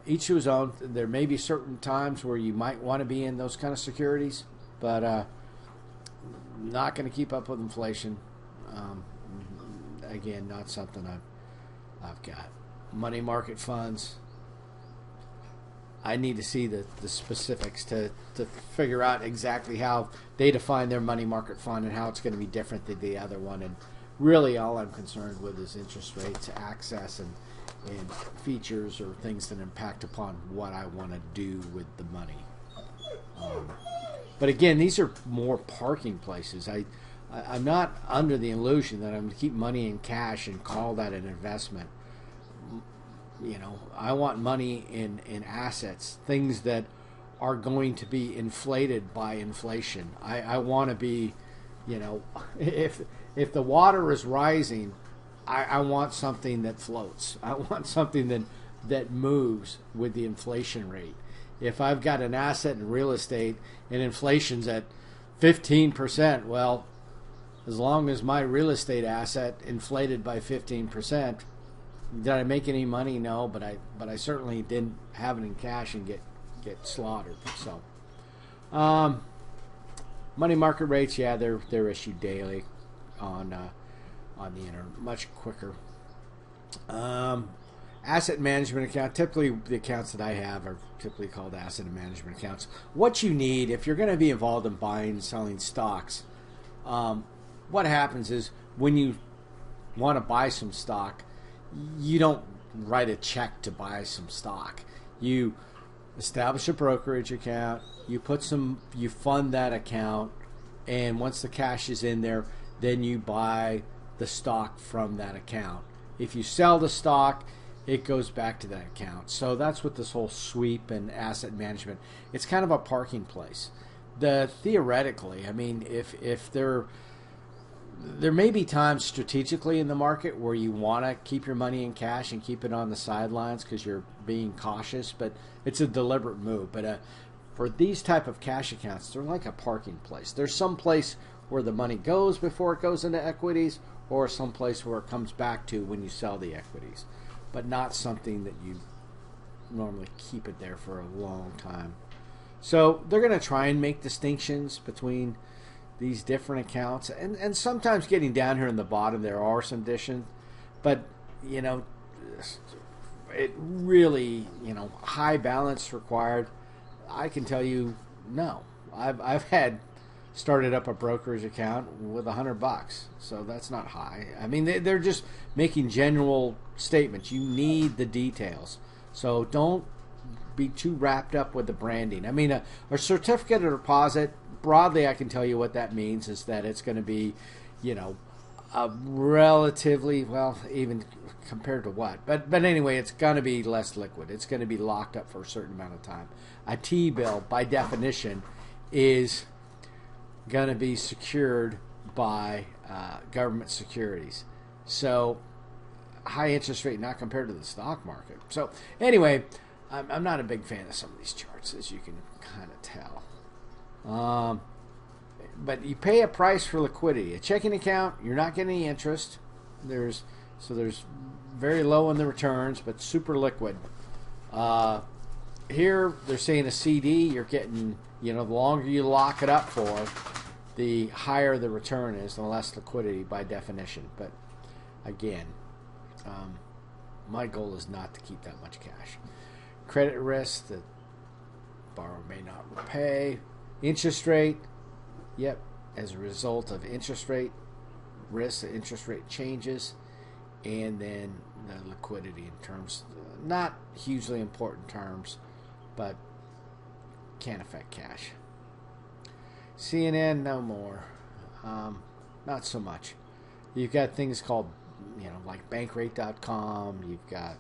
each to his own. There may be certain times where you might want to be in those kind of securities, but not going to keep up with inflation. Again, not something I've got. Money market funds. I need to see the specifics to figure out exactly how they define their money market fund and how it's going to be different than the other one. And really all I'm concerned with is interest rates, access, and features or things that impact upon what I want to do with the money. But again, these are more parking places. I'm not under the illusion that I'm going to keep money in cash and call that an investment. I want money in assets, things that are going to be inflated by inflation. I want to be, if the water is rising, I want something that floats. I want something that moves with the inflation rate. If I've got an asset in real estate and inflation's at 15%, well, as long as my real estate asset inflated by 15%, Did I make any money? No, but I certainly didn't have it in cash and get slaughtered. So, money market rates, yeah, they're issued daily on the internet, much quicker. Asset management account. Typically, the accounts that I have are typically called asset management accounts. What you need if you're going to be involved in buying and selling stocks, what happens is when you want to buy some stock, you don't write a check to buy some stock. You establish a brokerage account. You fund that account, and once the cash is in there, then you buy the stock from that account. If you sell the stock, it goes back to that account. So that's what this whole sweep and asset management. It's kind of a parking place. Theoretically, I mean, if there may be times strategically in the market where you want to keep your money in cash and keep it on the sidelines because you're being cautious, but it's a deliberate move. But for these type of cash accounts, they're like a parking place. There's some place where the money goes before it goes into equities, or some place where it comes back to when you sell the equities, but not something that you normally keep it there for a long time. So they're going to try and make distinctions between these different accounts, and sometimes getting down here in the bottom there are some additions, but it really, high balance required. I can tell you, no. I've had started up a brokerage account with $100, so that's not high. I mean, they're just making general statements. You need the details, so don't be too wrapped up with the branding. I mean, a certificate of deposit, broadly, I can tell you what that means is that it's going to be, a relatively, well, even compared to what, but anyway, it's going to be less liquid. It's going to be locked up for a certain amount of time. A T-bill, by definition, is going to be secured by government securities. So high interest rate, not compared to the stock market. So anyway, I'm not a big fan of some of these charts, as you can kind of tell. But you pay a price for liquidity. A checking account, you're not getting any interest. There's very low in the returns, but super liquid. Here they're saying a CD, you're getting, the longer you lock it up for, the higher the return is, the less liquidity by definition. But again, my goal is not to keep that much cash. Credit risk, the borrower may not repay. Interest rate, yep, as a result of interest rate risk, the interest rate changes, and then the liquidity in terms, not hugely important terms, but can affect cash. CNN, no more. Not so much. You've got things called, like bankrate.com. You've got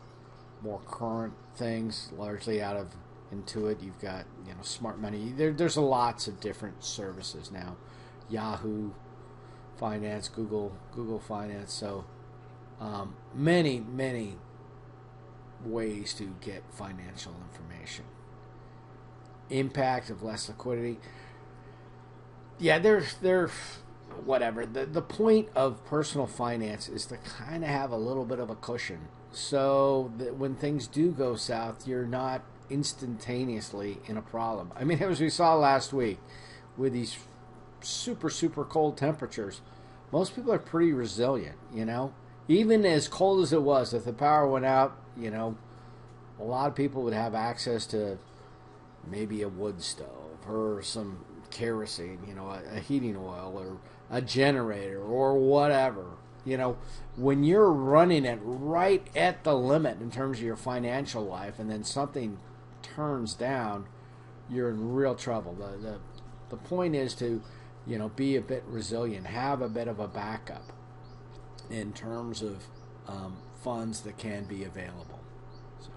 more current things, largely out of Intuit. You've got, smart money. There's lots of different services now. Yahoo Finance, Google Finance. So many ways to get financial information. Impact of less liquidity. Yeah, they're whatever. The point of personal finance is to kind of have a little bit of a cushion, so that when things do go south, you're not instantaneously in a problem. I mean, as we saw last week with these super cold temperatures, most people are pretty resilient. Even as cold as it was, if the power went out, a lot of people would have access to maybe a wood stove or some kerosene, a heating oil or a generator or whatever. When you're running it right at the limit in terms of your financial life, and then something turns down, you're in real trouble. The point is to, be a bit resilient, have a bit of a backup in terms of funds that can be available. So,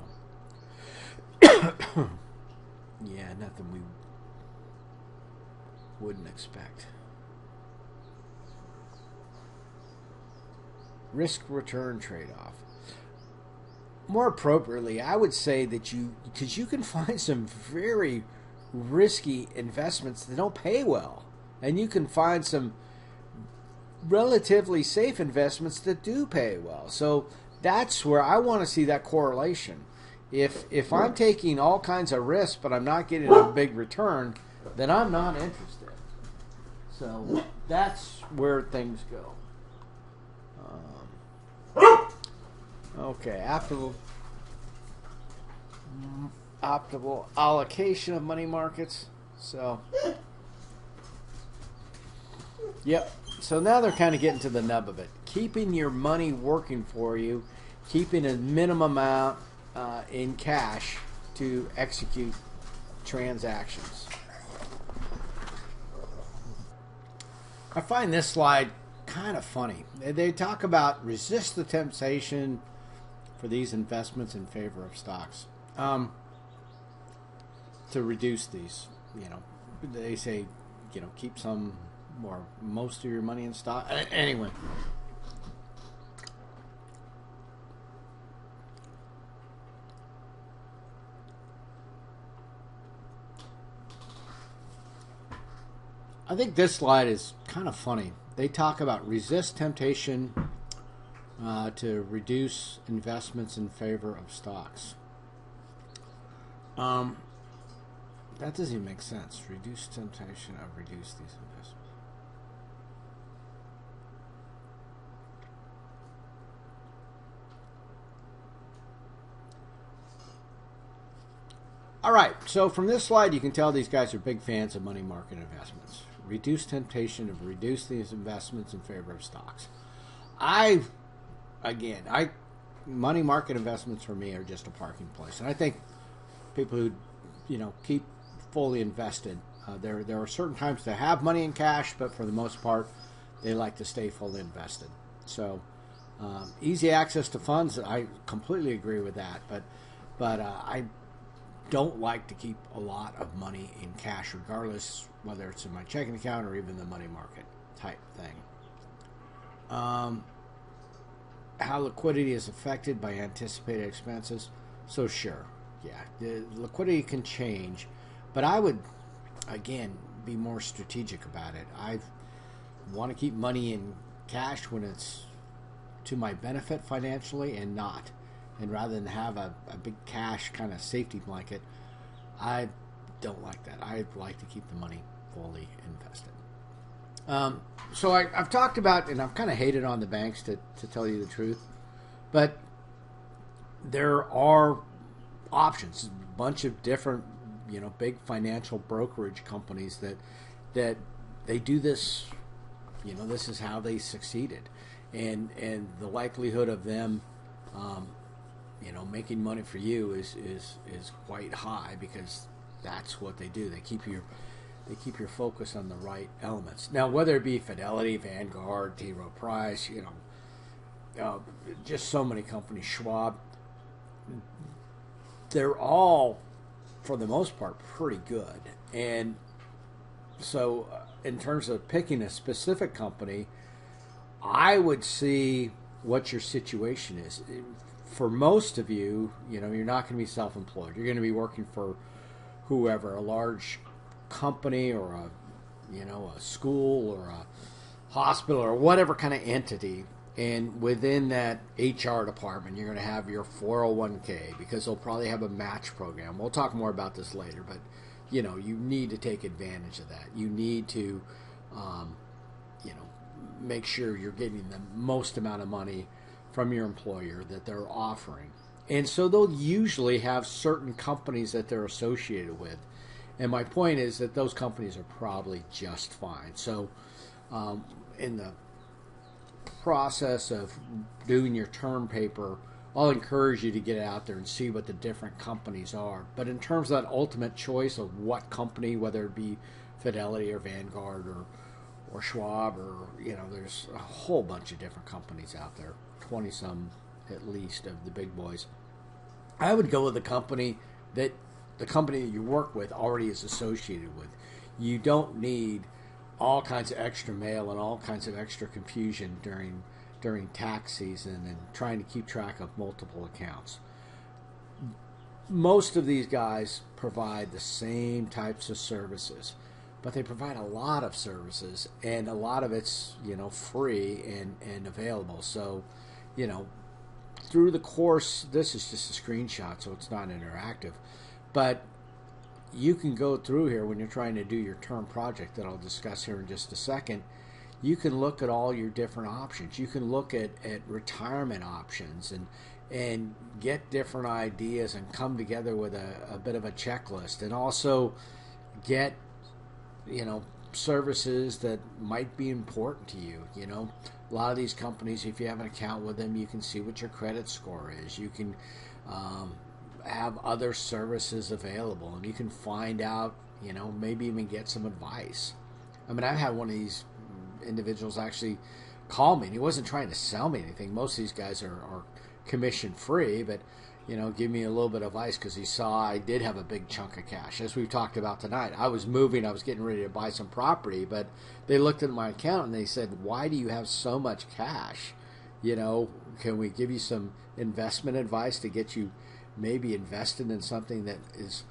yeah, nothing we wouldn't expect. Risk-return trade-off. More appropriately, I would say that because you can find some very risky investments that don't pay well, and you can find some relatively safe investments that do pay well. So that's where I want to see that correlation. If I'm taking all kinds of risks but I'm not getting a big return, then I'm not interested. So that's where things go. Okay, optimal allocation of money markets. So, yep. So now they're kind of getting to the nub of it. Keeping your money working for you, keeping a minimum amount in cash to execute transactions. I find this slide kind of funny. They talk about resist the temptation for these investments in favor of stocks. To reduce these, they say, keep some or most of your money in stock. Anyway. I think this slide is kind of funny. They talk about resist temptation to reduce investments in favor of stocks. That doesn't even make sense. Reduce temptation of reduce these investments. All right, so from this slide, you can tell these guys are big fans of money market investments. Reduce temptation of reduce these investments in favor of stocks. Money market investments for me are just a parking place, and I think people who, keep fully invested. There are certain times to have money in cash, but for the most part, they like to stay fully invested. So, easy access to funds, I completely agree with that. But I don't like to keep a lot of money in cash, regardless whether it's in my checking account or even the money market type thing. How liquidity is affected by anticipated expenses. So sure, yeah, the liquidity can change, but I would, again, be more strategic about it. I want to keep money in cash when it's to my benefit financially and not. And rather than have a big cash kind of safety blanket, I don't like that. I like to keep the money fully invested. So I've talked about, and I've kind of hated on the banks to tell you the truth, but there are options, a bunch of different, big financial brokerage companies that they do this. This is how they succeeded, and the likelihood of them, making money for you is quite high because that's what they do. They keep your focus on the right elements. Now, whether it be Fidelity, Vanguard, T. Rowe Price, just so many companies, Schwab, they're all, for the most part, pretty good. And so, in terms of picking a specific company, I would see what your situation is. For most of you, you're not going to be self-employed. You're going to be working for whoever, a large company or a school or a hospital or whatever kind of entity. And within that HR department, you're going to have your 401k because they'll probably have a match program. We'll talk more about this later, but you need to take advantage of that. You need to, make sure you're getting the most amount of money from your employer that they're offering. And so they'll usually have certain companies that they're associated with. And my point is that those companies are probably just fine. So in the process of doing your term paper, I'll encourage you to get out there and see what the different companies are. But in terms of that ultimate choice of what company, whether it be Fidelity or Vanguard or Schwab or, there's a whole bunch of different companies out there, 20-some at least of the big boys. I would go with the company that you work with already is associated with. You don't need all kinds of extra mail and all kinds of extra confusion during tax season and trying to keep track of multiple accounts. Most of these guys provide the same types of services, but they provide a lot of services, and a lot of it's free and available. So, through the course, this is just a screenshot, so it's not interactive, but you can go through here when you're trying to do your term project that I'll discuss here in just a second. You can look at all your different options. You can look at retirement options and get different ideas and come together with a bit of a checklist, and also get, services that might be important to you. A lot of these companies, if you have an account with them, you can see what your credit score is. You can have other services available, and you can find out, maybe even get some advice. I mean, I've had one of these individuals actually call me, and he wasn't trying to sell me anything. Most of these guys are commission free, but give me a little bit of advice because he saw I did have a big chunk of cash. As we've talked about tonight, I was moving, I was getting ready to buy some property, but they looked at my account and they said, "Why do you have so much cash? Can we give you some investment advice to get you maybe invested in something that is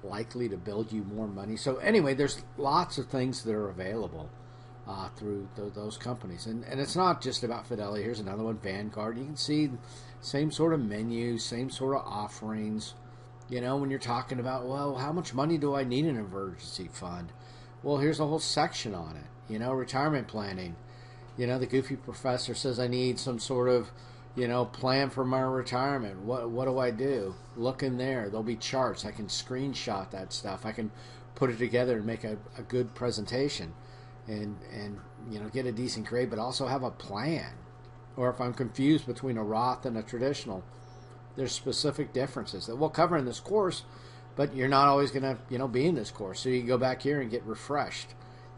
likely to build you more money?" So anyway, there's lots of things that are available through those companies. And it's not just about Fidelity. Here's another one, Vanguard. You can see same sort of menu, same sort of offerings. When you're talking about, well, how much money do I need in an emergency fund? Well, here's a whole section on it. Retirement planning. The goofy professor says I need some sort of, plan for my retirement. What do I do? Look in there. There'll be charts. I can screenshot that stuff. I can put it together and make a good presentation and get a decent grade, but also have a plan. Or if I'm confused between a Roth and a traditional, there's specific differences that we'll cover in this course, but you're not always going to, be in this course. So you can go back here and get refreshed,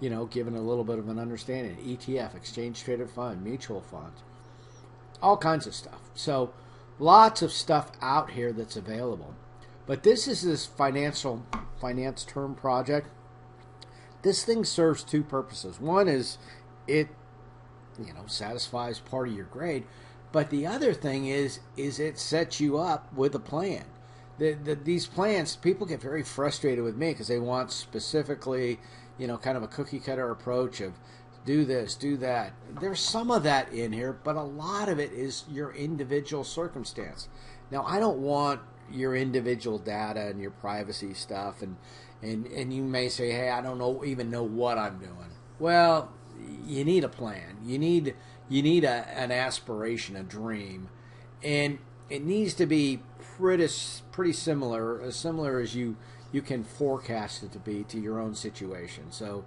given a little bit of an understanding. ETF, exchange traded fund, mutual funds, all kinds of stuff. So lots of stuff out here that's available. But this is this finance term project. This thing serves two purposes. One is it satisfies part of your grade, but the other thing is it sets you up with a plan. These plans, people get very frustrated with me because they want specifically, kind of a cookie cutter approach of do this, do that. There's some of that in here, but a lot of it is your individual circumstance. Now, I don't want your individual data and your privacy stuff, and you may say, hey, I don't even know what I'm doing. Well, you need a plan. You need an aspiration, a dream, and it needs to be pretty similar, as similar as you can forecast it to be to your own situation. So,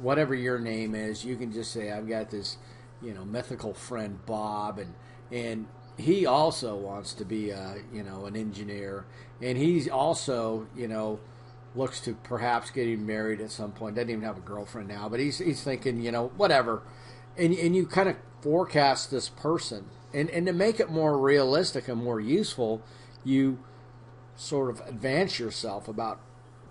whatever your name is, you can just say, I've got this, mythical friend Bob, and he also wants to be an engineer, and he's also looks to perhaps getting married at some point. Doesn't even have a girlfriend now, but he's thinking, whatever. And you kind of forecast this person. And to make it more realistic and more useful, you sort of advance yourself about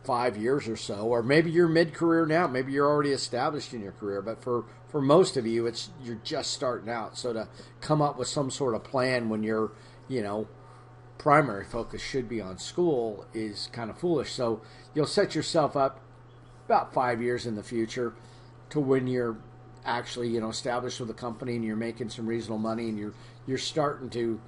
5 years or so, or maybe you're mid-career now. Maybe you're already established in your career, but for most of you, you're just starting out. So to come up with some sort of plan when your primary focus should be on school is kind of foolish. So you'll set yourself up about 5 years in the future to when you're actually established with a company and you're making some reasonable money and you're starting to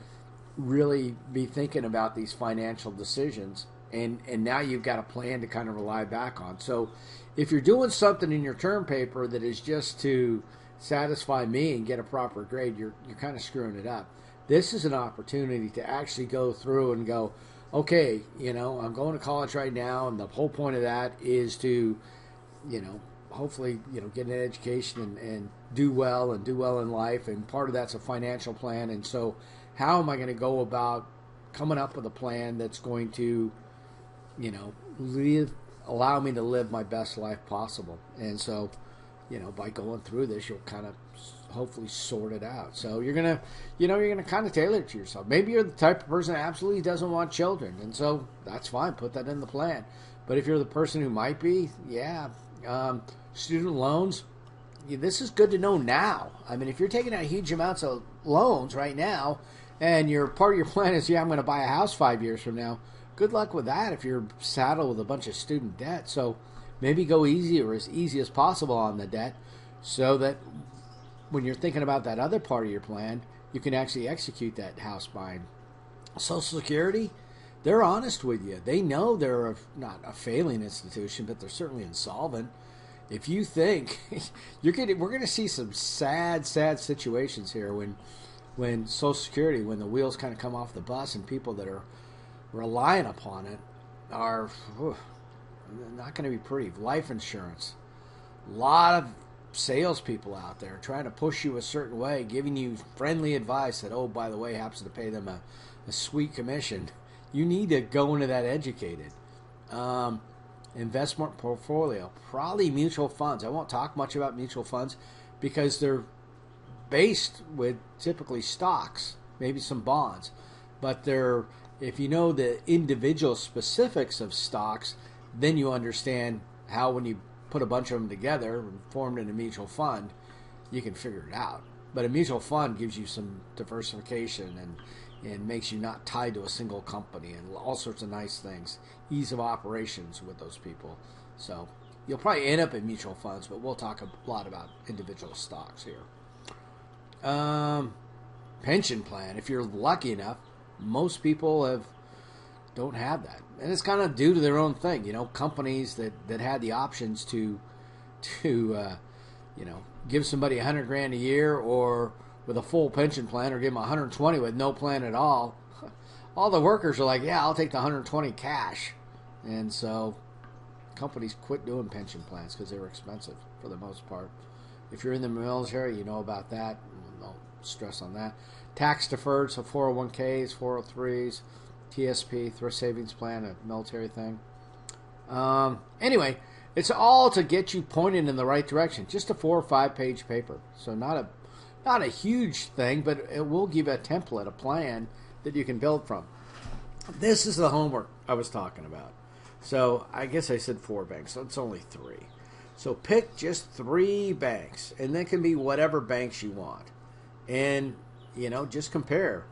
really be thinking about these financial decisions, and now you've got a plan to kind of rely back on. So if you're doing something in your term paper that is just to satisfy me and get a proper grade, you're kind of screwing it up. This is an opportunity to actually go through and go, okay, I'm going to college right now, and the whole point of that is to, hopefully, get an education and do well in life, and part of that's a financial plan. And so how am I going to go about coming up with a plan that's going to, allow me to live my best life possible? And so, by going through this, you'll kind of hopefully sort it out. So you're going to kind of tailor it to yourself. Maybe you're the type of person that absolutely doesn't want children, and so that's fine. Put that in the plan. But if you're the person who might be, student loans, this is good to know now. I mean, if you're taking out huge amounts of loans right now, and part of your plan is, I'm going to buy a house 5 years from now, good luck with that if you're saddled with a bunch of student debt. So maybe go easy or as easy as possible on the debt, so that when you're thinking about that other part of your plan, you can actually execute that house buying. Social Security, they're honest with you. They know they're not a failing institution, but they're certainly insolvent. If you think we're going to see some sad situations here when Social Security, when the wheels kind of come off the bus, and people that are relying upon it are not going to be pretty. Life insurance, a lot of salespeople out there trying to push you a certain way, giving you friendly advice that, oh, by the way, happens to pay them a sweet commission. You need to go into that educated. Investment portfolio, probably mutual funds. I won't talk much about mutual funds because they're based with typically stocks, maybe some bonds, but they're, if you know the individual specifics of stocks, then you understand how when you put a bunch of them together and formed in a mutual fund, you can figure it out. But a mutual fund gives you some diversification and makes you not tied to a single company and all sorts of nice things. Ease of operations with those people. So you'll probably end up in mutual funds, but we'll talk a lot about individual stocks here. Pension plan. If you're lucky enough, most people don't have that. And it's kind of due to their own thing. You know, companies that had the options to give somebody $100,000 a year or with a full pension plan, or give them 120 with no plan at all. All the workers are like, yeah, I'll take the 120 cash. And so companies quit doing pension plans because they were expensive for the most part. If you're in the military, you know about that. No stress on that. Tax deferred, so 401ks, 403s, TSP, thrift savings plan, a military thing. Anyway, it's all to get you pointed in the right direction. Just a 4 or 5 page paper. So not a huge thing, but it will give a template, a plan that you can build from. This is the homework I was talking about. So I guess I said 4 banks, so it's only 3. So pick just 3 banks, and they can be whatever banks you want. And, just compare.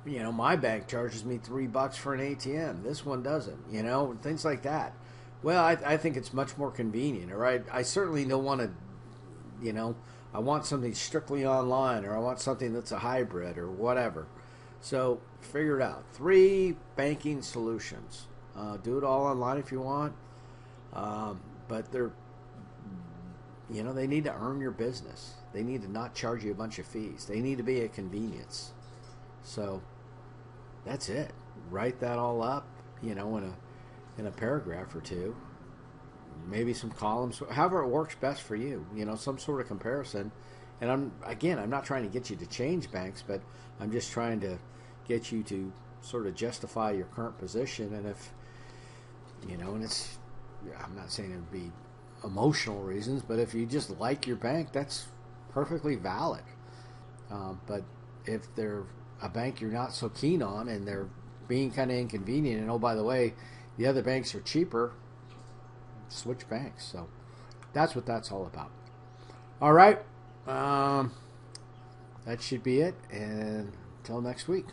My bank charges me $3 for an ATM. This one doesn't, things like that. Well, I think it's much more convenient, all right? I certainly don't want to, I want something strictly online, or I want something that's a hybrid or whatever. So figure it out. 3 banking solutions. Do it all online if you want. But they're, they need to earn your business. They need to not charge you a bunch of fees. They need to be a convenience. So that's it. Write that all up, in a paragraph or 2. Maybe some columns, however it works best for you, some sort of comparison. And I'm not trying to get you to change banks, but I'm just trying to get you to sort of justify your current position. And if, and it's, I'm not saying it would be emotional reasons, but if you just like your bank, that's perfectly valid. But if they're a bank you're not so keen on and they're being kind of inconvenient, and oh, by the way, the other banks are cheaper, switch banks. So that's what that's all about. All right. That should be it. And until next week.